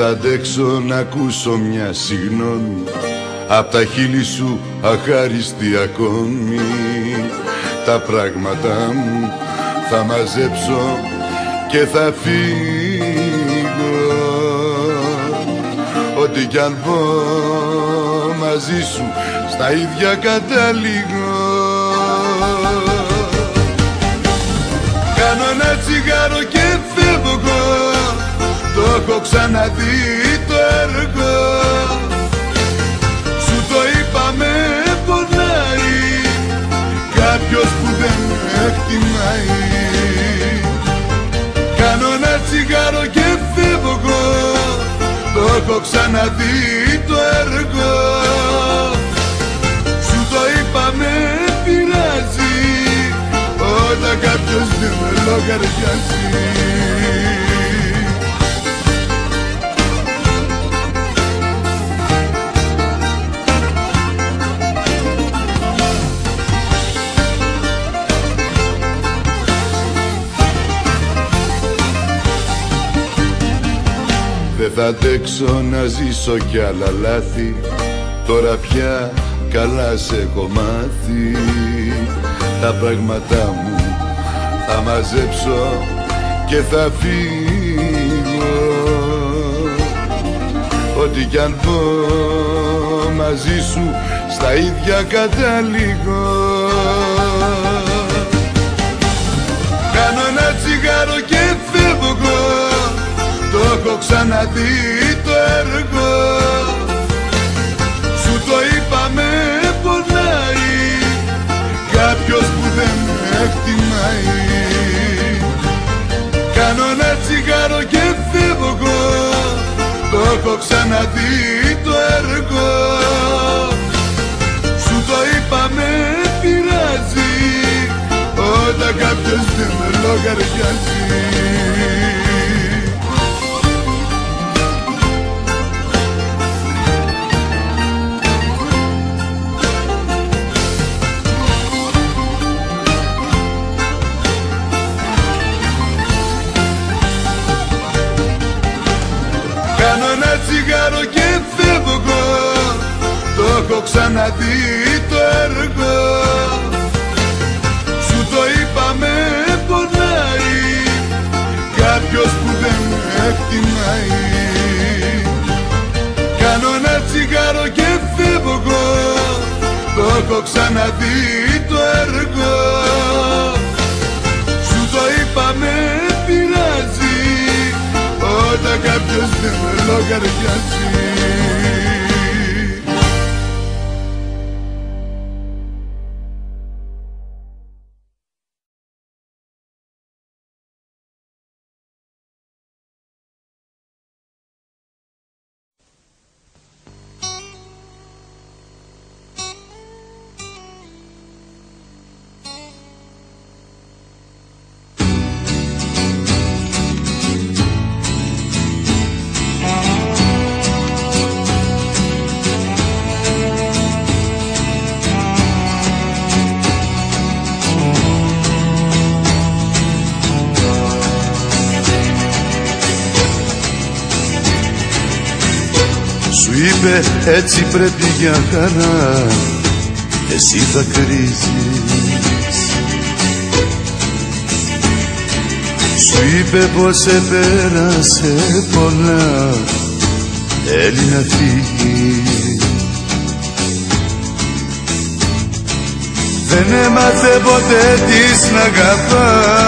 θα αντέξω να ακούσω μια συγγνώμη απ' τα χείλη σου αχάριστη ακόμη. Τα πράγματά μου θα μαζέψω και θα φύγω. Ό,τι κι αν πω μαζί σου στα ίδια καταλήγω. Κάνω ένα τσιγάρο και φεύγω, το έχω ξαναδεί το έργο. Σου το είπα με πονάει κάποιος που δεν με εκτιμάει. Κάνω ένα τσιγάρο και φεύγω, το έχω ξαναδεί το έργο. Σου το είπα με πειράζει όταν κάποιος δεν με λογαριάζει. Δεν θα αντέξω να ζήσω κι άλλα λάθη, τώρα πια καλά σε έχω μάθει. Τα πράγματά μου θα μαζέψω και θα φύγω. Ό,τι κι αν πω μαζί σου στα ίδια καταλήγω. Κάνω ένα τσιγάρο και φεύγω, το έχω ξαναδεί το έργο. Σου το είπα με πονάει κάποιος που δεν με εκτιμάει. Κάνω ένα τσιγάρο και φεύγω, το έχω ξαναδεί το έργο. Σου το είπα με πειράζει όταν κάποιος δεν με λογαριάζει. Κάνω ένα τσιγάρο και φεύγω, το έχω ξαναδεί το έργο. Σου το είπα με πονάει κάποιος που δεν με εκτιμάει. Κάνω ένα τσιγάρο και φεύγω, το έχω ξαναδεί το έργο. Σου το είπα με πειράζει όταν κάποιος δεν με λογαριάζει. Σου είπε έτσι πρέπει για χαρά, εσύ θα κρίζεις. Σου είπε πως επέρασε πολλά, θέλει να φύγει. Δεν έμαθε ποτέ της να αγαπά.